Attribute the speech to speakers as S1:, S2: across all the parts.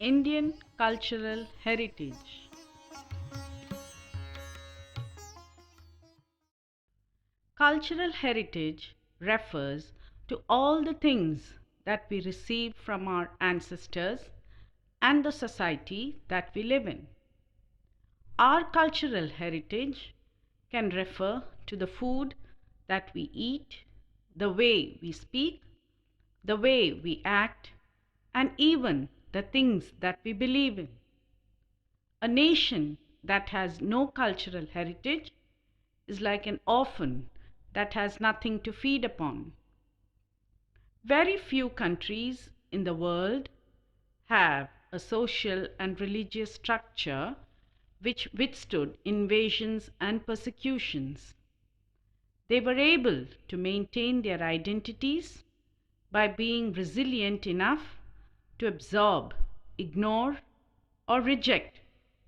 S1: Indian cultural heritage. Cultural heritage refers to all the things that we receive from our ancestors and the society that we live in. Our cultural heritage can refer to the food that we eat, the way we speak, the way we act, and even the things that we believe in. A nation that has no cultural heritage is like an orphan that has nothing to feed upon. Very few countries in the world have a social and religious structure which withstood invasions and persecutions. They were able to maintain their identities by being resilient enough to absorb, ignore, or reject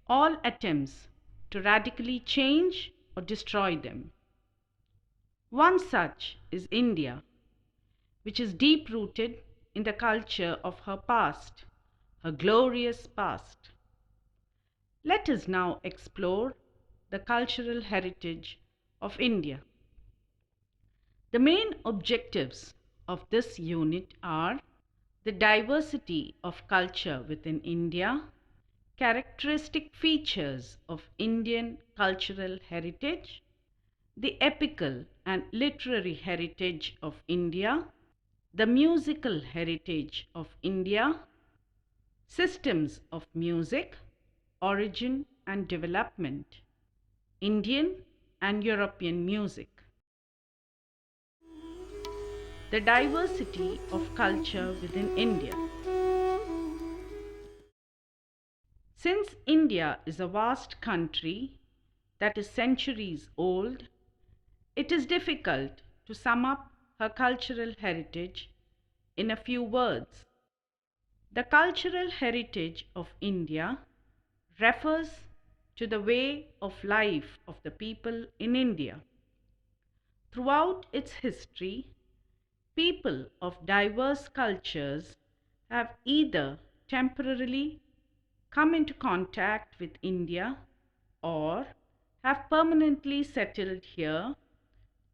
S1: all attempts to radically change or destroy them. One such is India, which is deep rooted in the culture of her past, her glorious past. Let us now explore the cultural heritage of India. The main objectives of this unit are the diversity of culture within India, characteristic features of Indian cultural heritage, the epical and literary heritage of India, the musical heritage of India, systems of music, origin and development, Indian and European music. The diversity of culture within India. Since India is a vast country that is centuries old, it is difficult to sum up her cultural heritage in a few words. The cultural heritage of India refers to the way of life of the people in India. Throughout its history, people of diverse cultures have either temporarily come into contact with India or have permanently settled here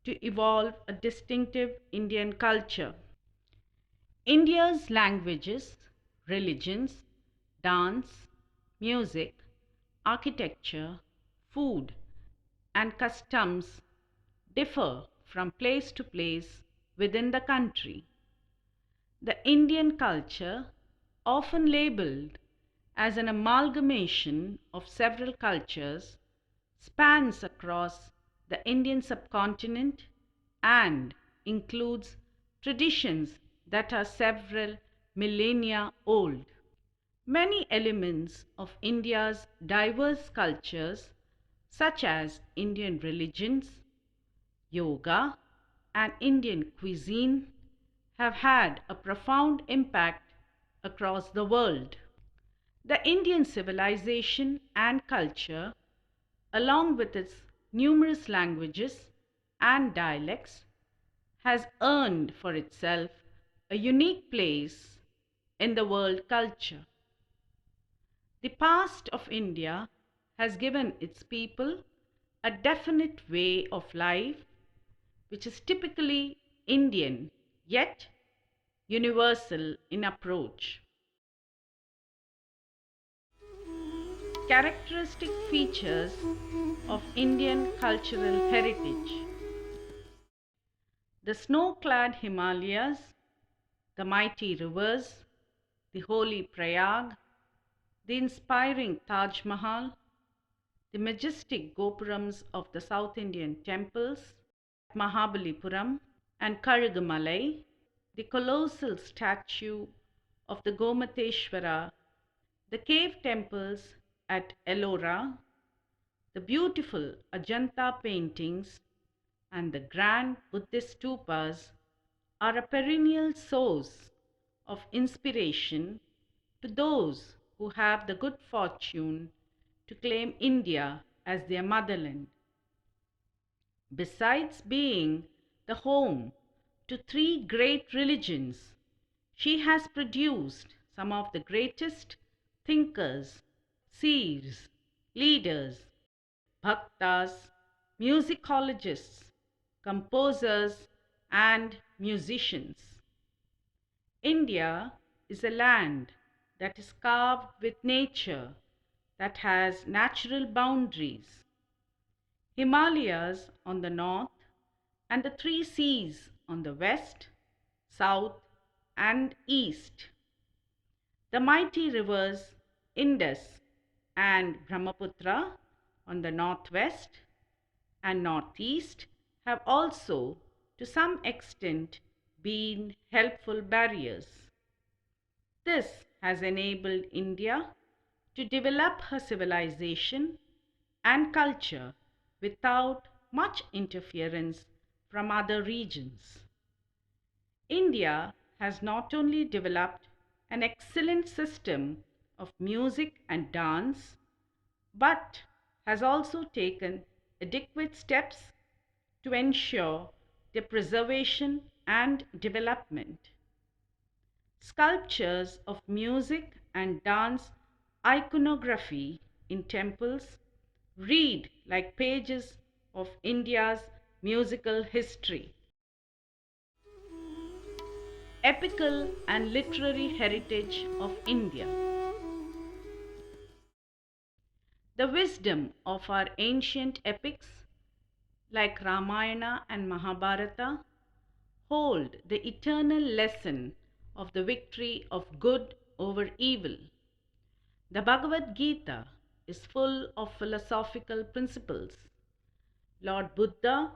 S1: to evolve a distinctive Indian culture. India's languages, religions, dance, music, architecture, food, and customs differ from place to place within the country. The Indian culture, often labeled as an amalgamation of several cultures, spans across the Indian subcontinent and includes traditions that are several millennia old. Many elements of India's diverse cultures, such as Indian religions, yoga, and Indian cuisine, have had a profound impact across the world. The Indian civilization and culture, along with its numerous languages and dialects, has earned for itself a unique place in the world culture. The past of India has given its people a definite way of life which is typically Indian yet universal in approach. Characteristic features of Indian cultural heritage. The snow-clad Himalayas, the mighty rivers, the holy Prayag, the inspiring Taj Mahal, the majestic gopurams of the South Indian temples, Mahabalipuram and Karugamalai, the colossal statue of the Gomateshwara, the cave temples at Ellora, the beautiful Ajanta paintings, and the grand Buddhist stupas are a perennial source of inspiration to those who have the good fortune to claim India as their motherland. Besides being the home to three great religions, she has produced some of the greatest thinkers, seers, leaders, bhaktas, musicologists, composers, and musicians. India is a land that is carved with nature, that has natural boundaries. Himalayas on the north and the three seas on the west, south, and east. The mighty rivers Indus and Brahmaputra on the northwest and northeast have also, to some extent, been helpful barriers. This has enabled India to develop her civilization and culture without much interference from other regions. India has not only developed an excellent system of music and dance, but has also taken adequate steps to ensure their preservation and development. Sculptures of music and dance iconography in temples read like pages of India's musical history. Epical and literary heritage of India. The wisdom of our ancient epics like Ramayana and Mahabharata hold the eternal lesson of the victory of good over evil. The Bhagavad Gita is full of philosophical principles. Lord Buddha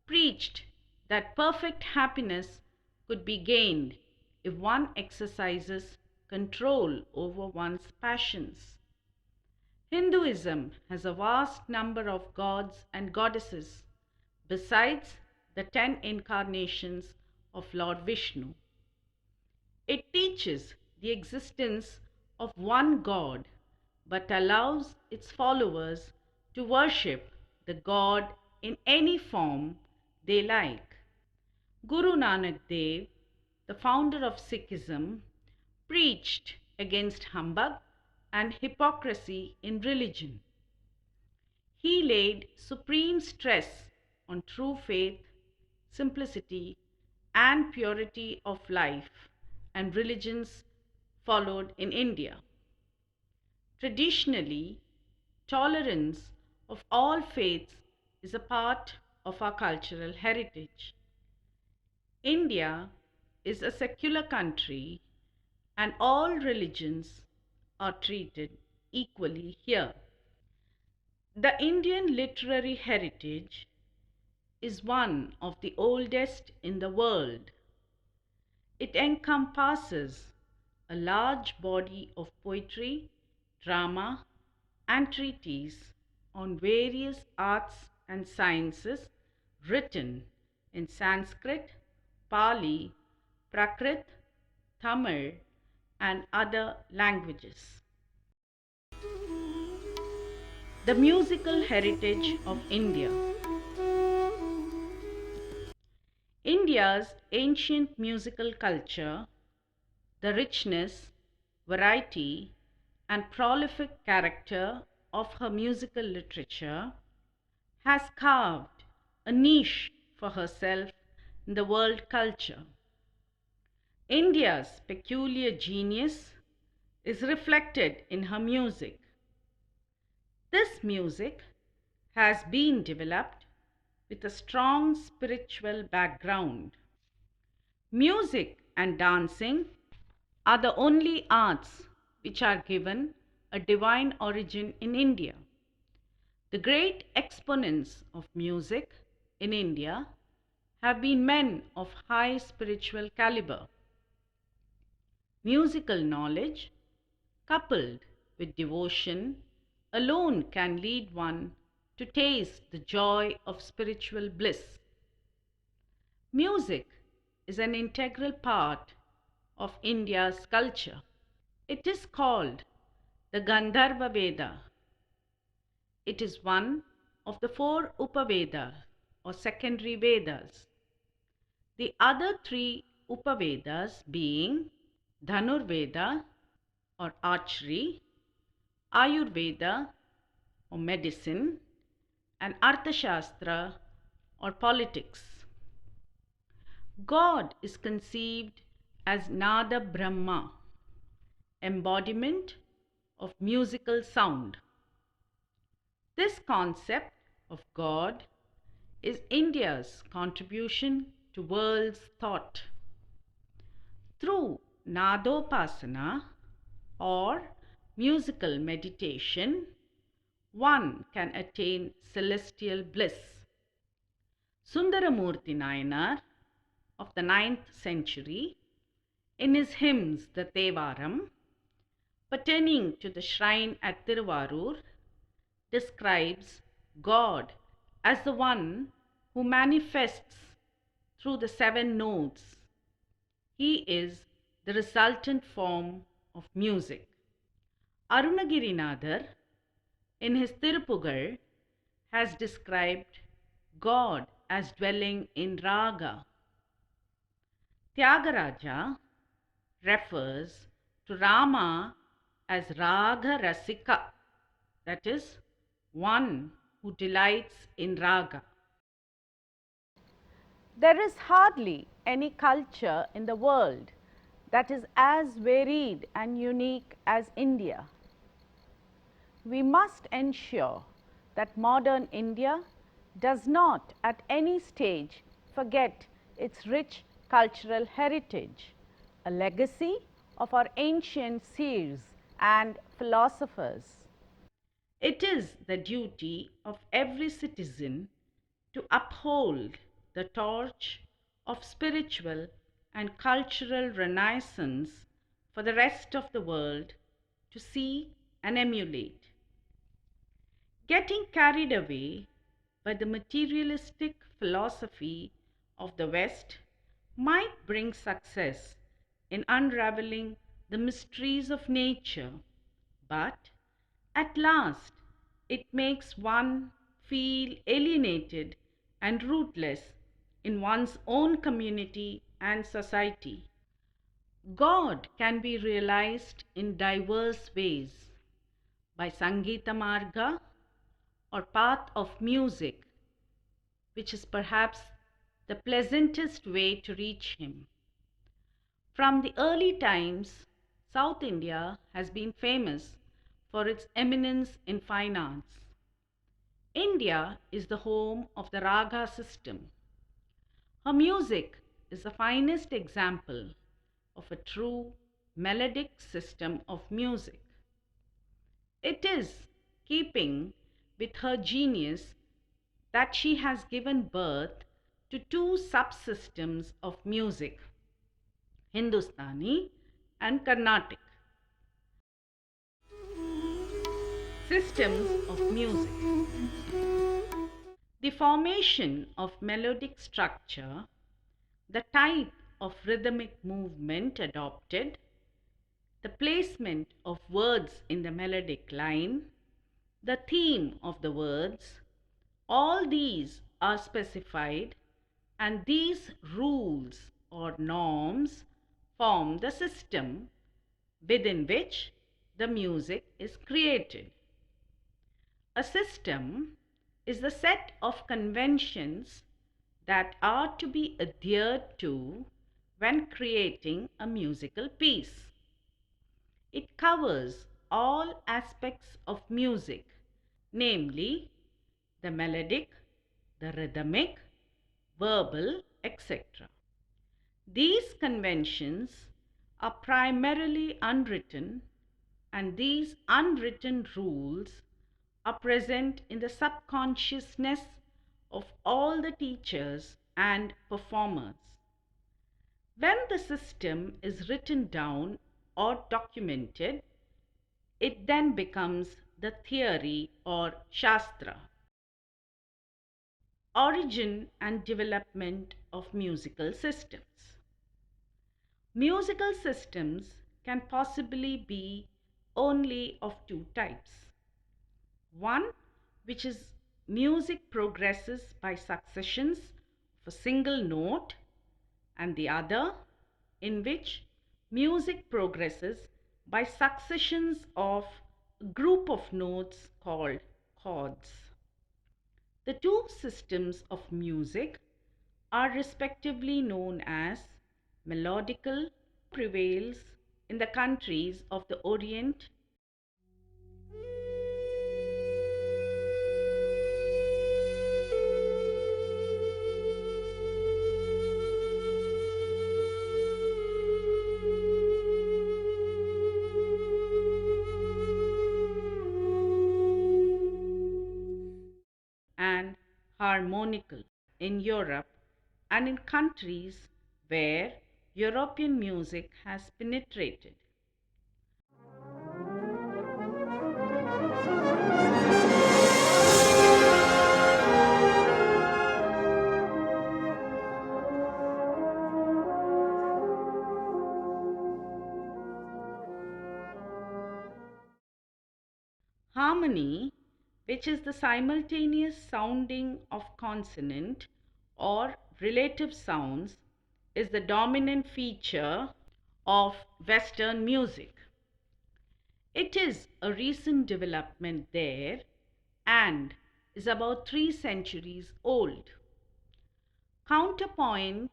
S1: preached that perfect happiness could be gained if one exercises control over one's passions. Hinduism has a vast number of gods and goddesses, besides the 10 incarnations of Lord Vishnu. It teaches the existence of one God, but allows its followers to worship the God in any form they like. Guru Nanak Dev, the founder of Sikhism, preached against humbug and hypocrisy in religion. He laid supreme stress on true faith, simplicity, and purity of life, and religions followed in India. Traditionally, tolerance of all faiths is a part of our cultural heritage. India is a secular country and all religions are treated equally here. The Indian literary heritage is one of the oldest in the world. It encompasses a large body of poetry, drama, and treatises on various arts and sciences written in Sanskrit, Pali, Prakrit, Tamil, and other languages. The musical heritage of India. India's ancient musical culture, the richness, variety, and prolific character of her musical literature, has carved a niche for herself in the world culture. India's peculiar genius is reflected in her music. This music has been developed with a strong spiritual background. Music and dancing are the only arts which are given a divine origin in India. The great exponents of music in India have been men of high spiritual caliber. Musical knowledge, coupled with devotion, alone can lead one to taste the joy of spiritual bliss. Music is an integral part of India's culture. It is called the Gandharva Veda. It is one of the four Upavedas or secondary Vedas. The other three Upavedas being Dhanurveda, or archery, Ayurveda or medicine, and Arthashastra or politics. God is conceived as Nada Brahma, embodiment of musical sound. This concept of God is India's contribution to world's thought. Through Nadopasana or musical meditation, one can attain celestial bliss. Sundaramurti Nayanar of the 9th century, in his hymns the Thevaram, pertaining to the shrine at Tiruvarur, describes God as the one who manifests through the 7 notes. He is the resultant form of music. Arunagirinathar, in his Tirupugal, has described God as dwelling in raga. Tyagaraja refers to Rama as Raga Rasika, that is, one who delights in raga. There is hardly any culture in the world that is as varied and unique as India. We must ensure that modern India does not at any stage forget its rich cultural heritage, a legacy of our ancient seers and philosophers. It is the duty of every citizen to uphold the torch of spiritual and cultural renaissance for the rest of the world to see and emulate. Getting carried away by the materialistic philosophy of the West might bring success in unraveling the mysteries of nature, but at last it makes one feel alienated and rootless in one's own community and society. God can be realized in diverse ways by Sangita Marga or path of music, which is perhaps the pleasantest way to reach him. From the early times, South India has been famous for its eminence in fine arts. India is the home of the raga system. Her music is the finest example of a true melodic system of music. It is keeping with her genius that she has given birth to 2 subsystems of music, Hindustani and Karnatic. Systems of music. The formation of melodic structure, the type of rhythmic movement adopted, the placement of words in the melodic line, the theme of the words, all these are specified, and these rules or norms form the system within which the music is created. A system is the set of conventions that are to be adhered to when creating a musical piece. It covers all aspects of music, namely the melodic, the rhythmic, verbal, etc. These conventions are primarily unwritten, and these unwritten rules are present in the subconsciousness of all the teachers and performers. When the system is written down or documented, it then becomes the theory or Shastra. Origin and development of musical systems. Musical systems can possibly be only of 2 types. One, which is music progresses by successions of a single note, and the other, in which music progresses by successions of a group of notes called chords. The two systems of music are respectively known as melodical prevails in the countries of the Orient and harmonical in Europe and in countries where European music has penetrated. Harmony, which is the simultaneous sounding of consonant or relative sounds, is the dominant feature of Western music. It is a recent development there and is about 3 centuries old. Counterpoint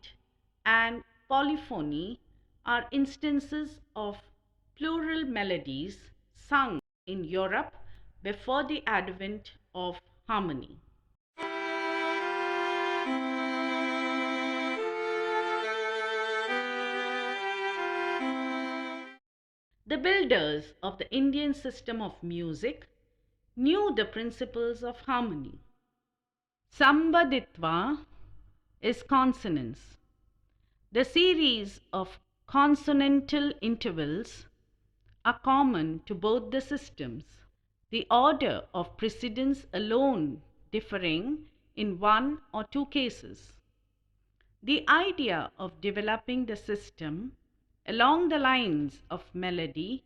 S1: and polyphony are instances of plural melodies sung in Europe before the advent of harmony. The builders of the Indian system of music knew the principles of harmony. Sambaditva is consonance. The series of consonantal intervals are common to both the systems, the order of precedence alone differing in one or two cases. The idea of developing the system along the lines of melody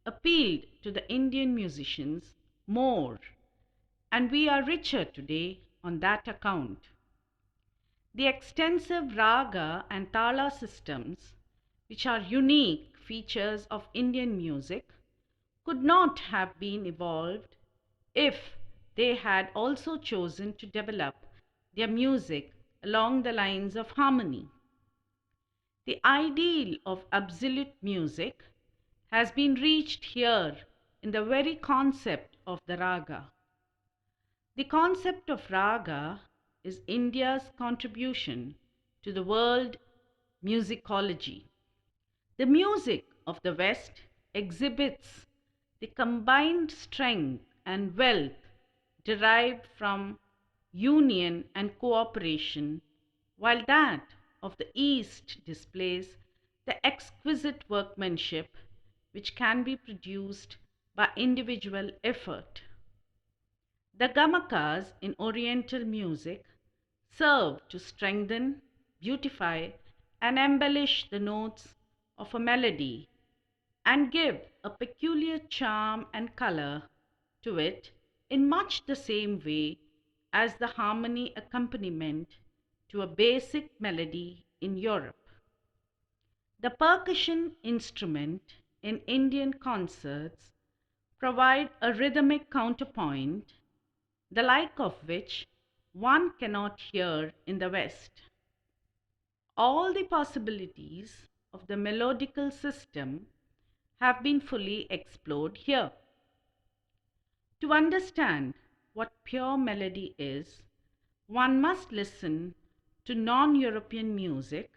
S1: appealed to the Indian musicians more, and we are richer today on that account. The extensive raga and tala systems, which are unique features of Indian music, could not have been evolved if they had also chosen to develop their music along the lines of harmony. The ideal of absolute music has been reached here in the very concept of the raga. The concept of raga is India's contribution to the world musicology. The music of the West exhibits the combined strength and wealth derived from union and cooperation, while that of the East displays the exquisite workmanship which can be produced by individual effort. The gamakas in Oriental music serve to strengthen, beautify, and embellish the notes of a melody and give a peculiar charm and color to it in much the same way as the harmony accompaniment to a basic melody in Europe. The percussion instrument in Indian concerts provide a rhythmic counterpoint, the like of which one cannot hear in the West. All the possibilities of the melodical system have been fully explored here. To understand what pure melody is, one must listen to non-European music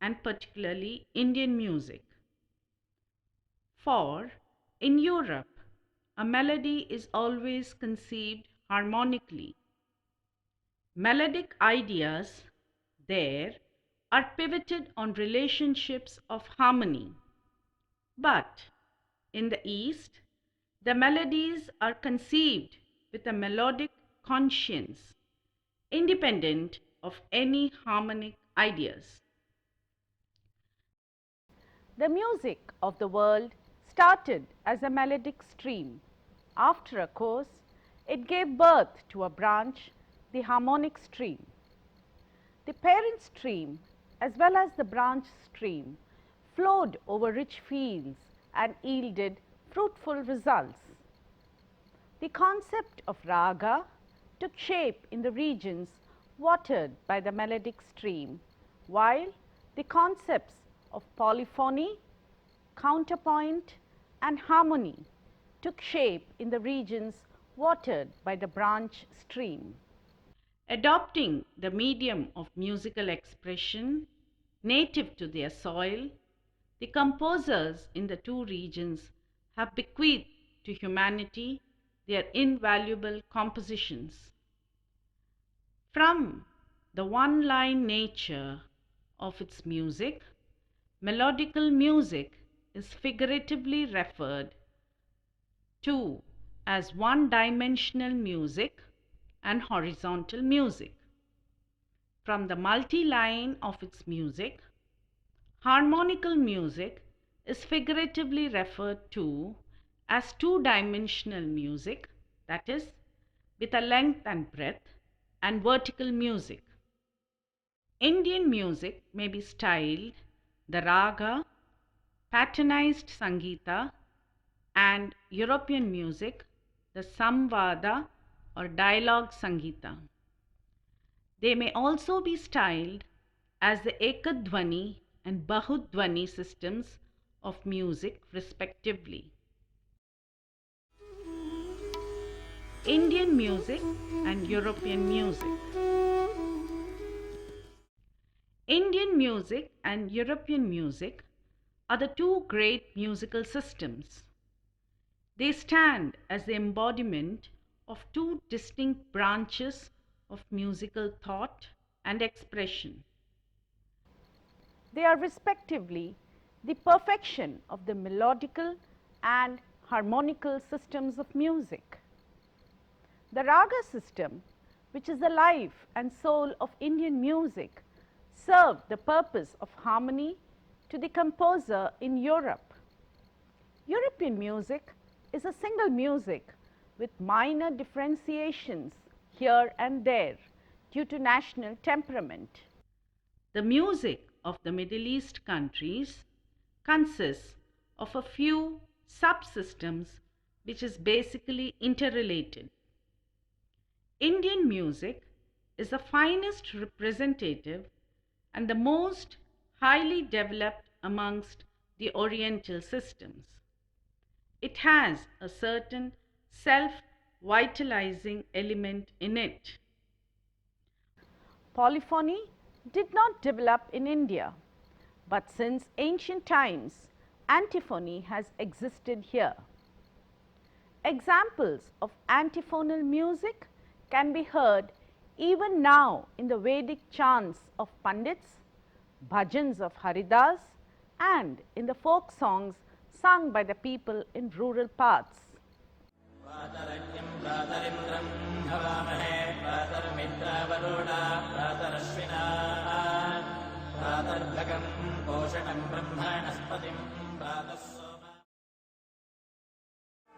S1: and particularly Indian music. For in Europe, a melody is always conceived harmonically. Melodic ideas there are pivoted on relationships of harmony. But in the East, the melodies are conceived with a melodic conscience, independent of any harmonic ideas. The music of the world started as a melodic stream. After a course, it gave birth to a branch, the harmonic stream. The parent stream, as well as the branch stream, flowed over rich fields and yielded fruitful results. The concept of raga took shape in the regions watered by the melodic stream, while the concepts of polyphony, counterpoint, and harmony took shape in the regions watered by the branch stream. Adopting the medium of musical expression native to their soil, the composers in the two regions have bequeathed to humanity their invaluable compositions. From the one-line nature of its music, melodical music is figuratively referred to as one-dimensional music and horizontal music. From the multi-line of its music, harmonical music is figuratively referred to as two-dimensional music, that is, with a length and breadth, and vertical music. Indian music may be styled the raga, patternized Sangeeta, and European music the Samvada or dialogue Sangeeta. They may also be styled as the Ekadhvani and Bahudhvani systems of music respectively. Indian music and European music. Indian music and European music are the two great musical systems. They stand as the embodiment of two distinct branches of musical thought and expression. They are respectively the perfection of the melodical and harmonical systems of music. The raga system, which is the life and soul of Indian music, served the purpose of harmony to the composer in Europe. European music is a single music with minor differentiations here and there due to national temperament. The music of the Middle East countries consists of a few subsystems which is basically interrelated. Indian music is the finest representative and the most highly developed amongst the Oriental systems. It has a certain self-vitalizing element in it. Polyphony did not develop in India, but since ancient times, antiphony has existed here. Examples of antiphonal music can be heard even now in the Vedic chants of Pandits, bhajans of Haridas, and in the folk songs sung by the people in rural parts.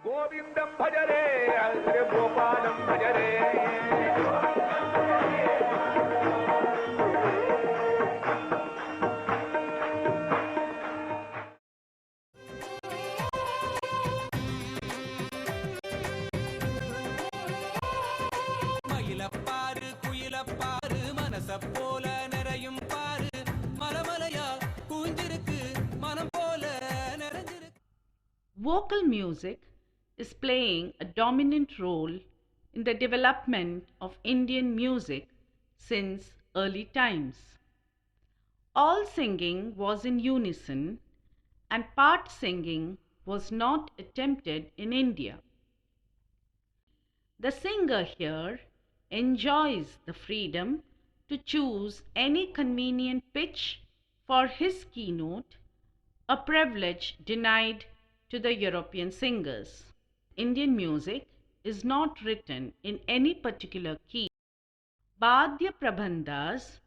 S2: Govindam bhajare, Gopalam bhajare.
S1: Vocal music is playing a dominant role in the development of Indian music since early times. All singing was in unison and part singing was not attempted in India. The singer here enjoys the freedom to choose any convenient pitch for his keynote, a privilege denied to the European singers. Indian music is not written in any particular key. Badya prabandhas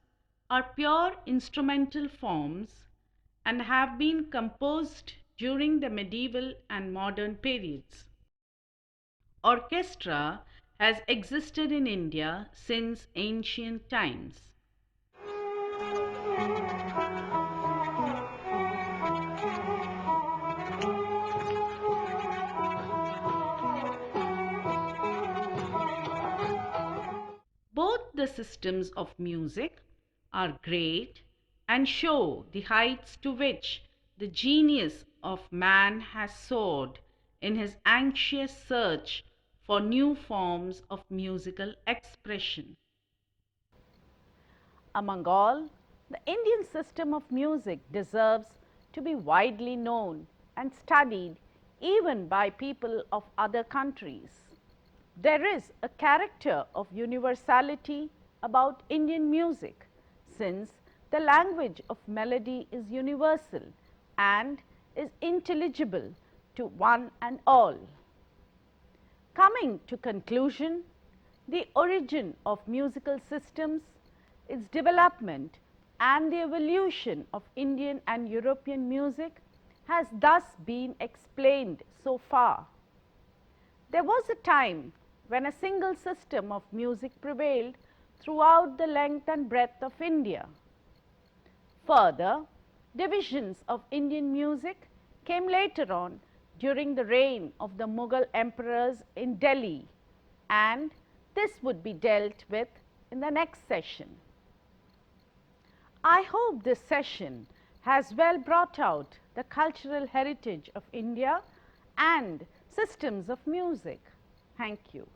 S1: are pure instrumental forms and have been composed during the medieval and modern periods. Orchestra has existed in India since ancient times. the systems of music are great and show the heights to which the genius of man has soared in his anxious search for new forms of musical expression. Among all, the Indian system of music deserves to be widely known and studied even by people of other countries. There is a character of universality about Indian music, since the language of melody is universal and is intelligible to one and all. Coming to conclusion, the origin of musical systems, its development and the evolution of Indian and European music has thus been explained so far. There was a time when a single system of music prevailed throughout the length and breadth of India. Further, divisions of Indian music came later on during the reign of the Mughal emperors in Delhi, and this would be dealt with in the next session. I hope this session has well brought out the cultural heritage of India and systems of music. Thank you.